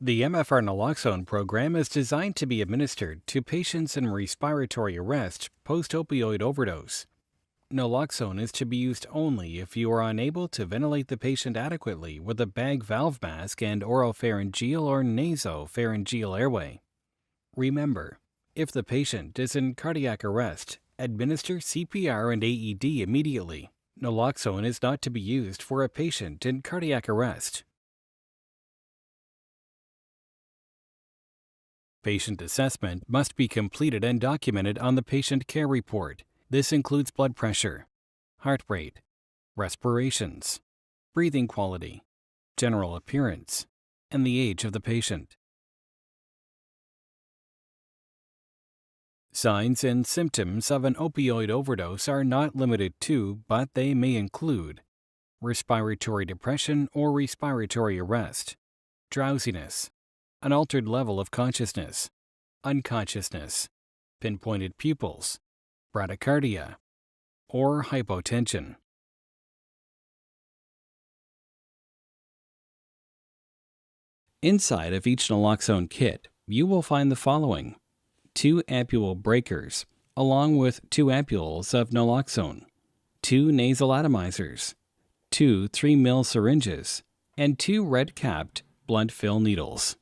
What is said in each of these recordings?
The MFR Naloxone program is designed to be administered to patients in respiratory arrest post-opioid overdose. Naloxone is to be used only if you are unable to ventilate the patient adequately with a bag valve mask and oropharyngeal or nasopharyngeal airway. Remember, if the patient is in cardiac arrest, administer CPR and AED immediately. Naloxone is not to be used for a patient in cardiac arrest. Patient assessment must be completed and documented on the patient care report. This includes blood pressure, heart rate, respirations, breathing quality, general appearance, and the age of the patient. Signs and symptoms of an opioid overdose are not limited to, but they may include respiratory depression or respiratory arrest, drowsiness, an altered level of consciousness, unconsciousness, pinpointed pupils, bradycardia, or hypotension. Inside of each naloxone kit, you will find the following: 2 ampule breakers, along with 2 ampules of naloxone, 2 nasal atomizers, 2 3 ml syringes, and 2 red-capped blunt fill needles.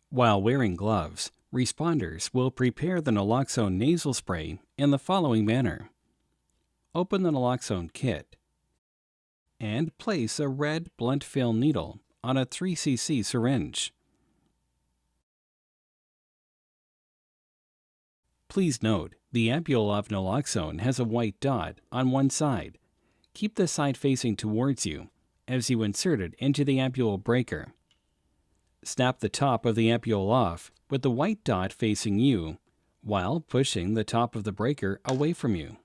While wearing gloves, responders will prepare the naloxone nasal spray in the following manner. Open the naloxone kit and place a red blunt fill needle on a 3 cc syringe. Please note, the ampule of naloxone has a white dot on one side. Keep the side facing towards you as you insert it into the ampule breaker. Snap the top of the ampule off with the white dot facing you while pushing the top of the breaker away from you.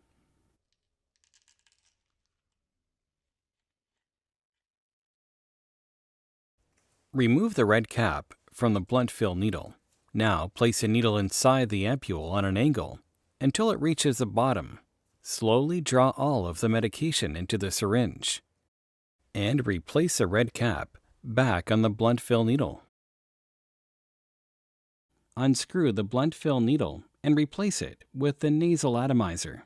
Remove the red cap from the blunt fill needle. Now place a needle inside the ampule on an angle until it reaches the bottom. Slowly draw all of the medication into the syringe and replace the red cap back on the blunt fill needle. Unscrew the blunt fill needle and replace it with the nasal atomizer.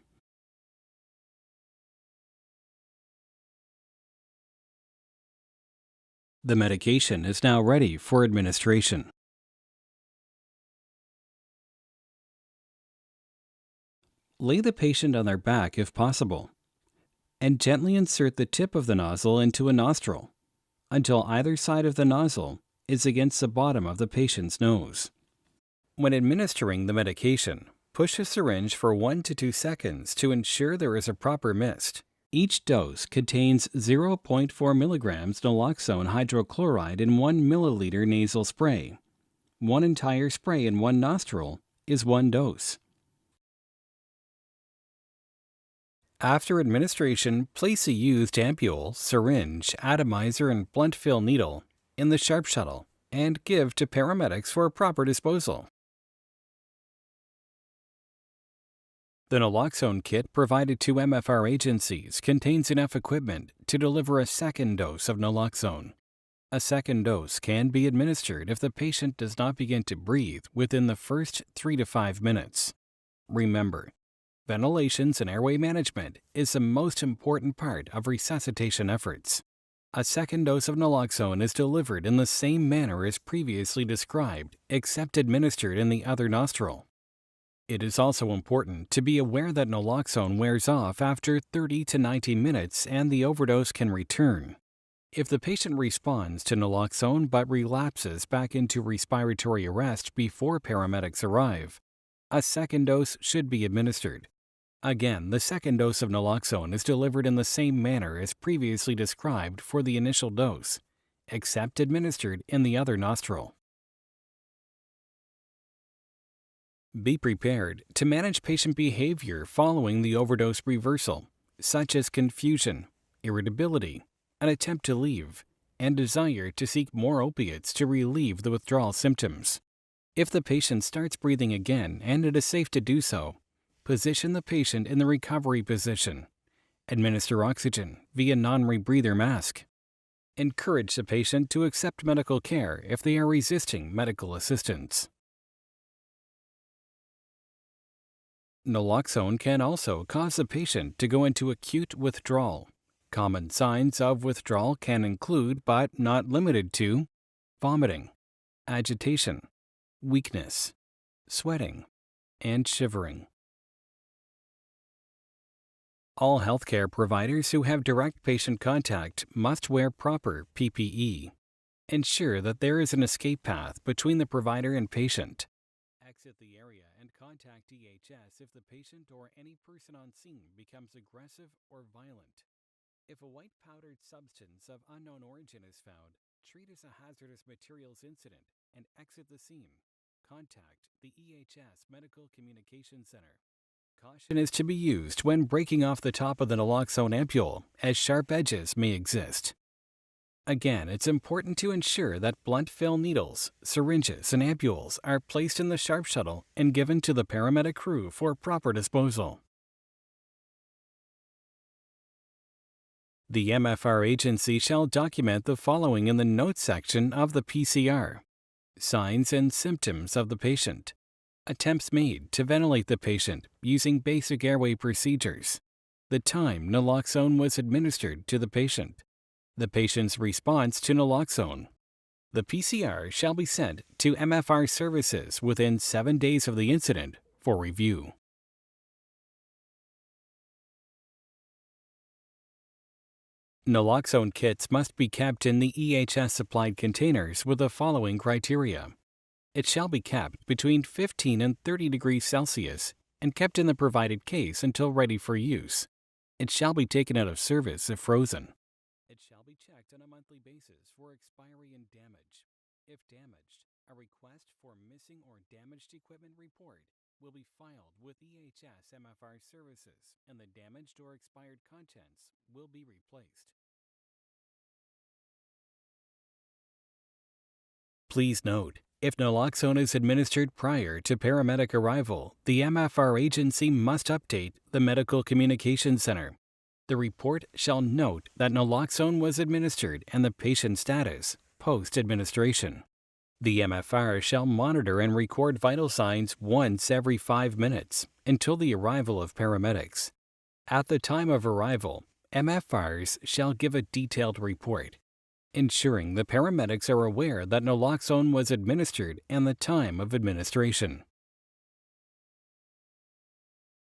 The medication is now ready for administration. Lay the patient on their back if possible, and gently insert the tip of the nozzle into a nostril until either side of the nozzle is against the bottom of the patient's nose. When administering the medication, push a syringe for 1 to 2 seconds to ensure there is a proper mist. Each dose contains 0.4 milligrams naloxone hydrochloride in 1 milliliter nasal spray. 1 entire spray in one nostril is 1 dose. After administration, place a used ampule, syringe, atomizer, and blunt fill needle in the sharp shuttle and give to paramedics for proper disposal. The naloxone kit provided to MFR agencies contains enough equipment to deliver a second dose of naloxone. A second dose can be administered if the patient does not begin to breathe within the first 3 to 5 minutes. Remember, ventilations and airway management is the most important part of resuscitation efforts. A second dose of naloxone is delivered in the same manner as previously described, except administered in the other nostril. It is also important to be aware that naloxone wears off after 30 to 90 minutes and the overdose can return. If the patient responds to naloxone but relapses back into respiratory arrest before paramedics arrive, a second dose should be administered. Again, the second dose of naloxone is delivered in the same manner as previously described for the initial dose, except administered in the other nostril. Be prepared to manage patient behavior following the overdose reversal, such as confusion, irritability, an attempt to leave, and desire to seek more opiates to relieve the withdrawal symptoms. If the patient starts breathing again and it is safe to do so, position the patient in the recovery position. Administer oxygen via non-rebreather mask. Encourage the patient to accept medical care if they are resisting medical assistance. Naloxone can also cause the patient to go into acute withdrawal. Common signs of withdrawal can include, but not limited to, vomiting, agitation, weakness, sweating, and shivering. All healthcare providers who have direct patient contact must wear proper PPE. Ensure that there is an escape path between the provider and patient. Exit the area and contact EHS if the patient or any person on scene becomes aggressive or violent. If a white powdered substance of unknown origin is found, treat as a hazardous materials incident and exit the scene. Contact the EHS Medical Communication Center. Caution is to be used when breaking off the top of the naloxone ampule, as sharp edges may exist. Again, it's important to ensure that blunt fill needles, syringes, and ampules are placed in the sharp shuttle and given to the paramedic crew for proper disposal. The MFR agency shall document the following in the notes section of the PCR: signs and symptoms of the patient, attempts made to ventilate the patient using basic airway procedures, the time naloxone was administered to the patient, the patient's response to naloxone. The PCR shall be sent to MFR services within 7 days of the incident for review. Naloxone kits must be kept in the EHS-supplied containers with the following criteria. It shall be kept between 15 and 30 degrees Celsius and kept in the provided case until ready for use. It shall be taken out of service if frozen. It shall be checked on a monthly basis for expiry and damage. If damaged, a request for missing or damaged equipment report will be filed with EHS MFR services, and the damaged or expired contents will be replaced. Please note, if naloxone is administered prior to paramedic arrival, the MFR agency must update the Medical Communication Center. The report shall note that naloxone was administered and the patient's status post-administration. The MFR shall monitor and record vital signs once every 5 minutes until the arrival of paramedics. At the time of arrival, MFRs shall give a detailed report, ensuring the paramedics are aware that naloxone was administered and the time of administration.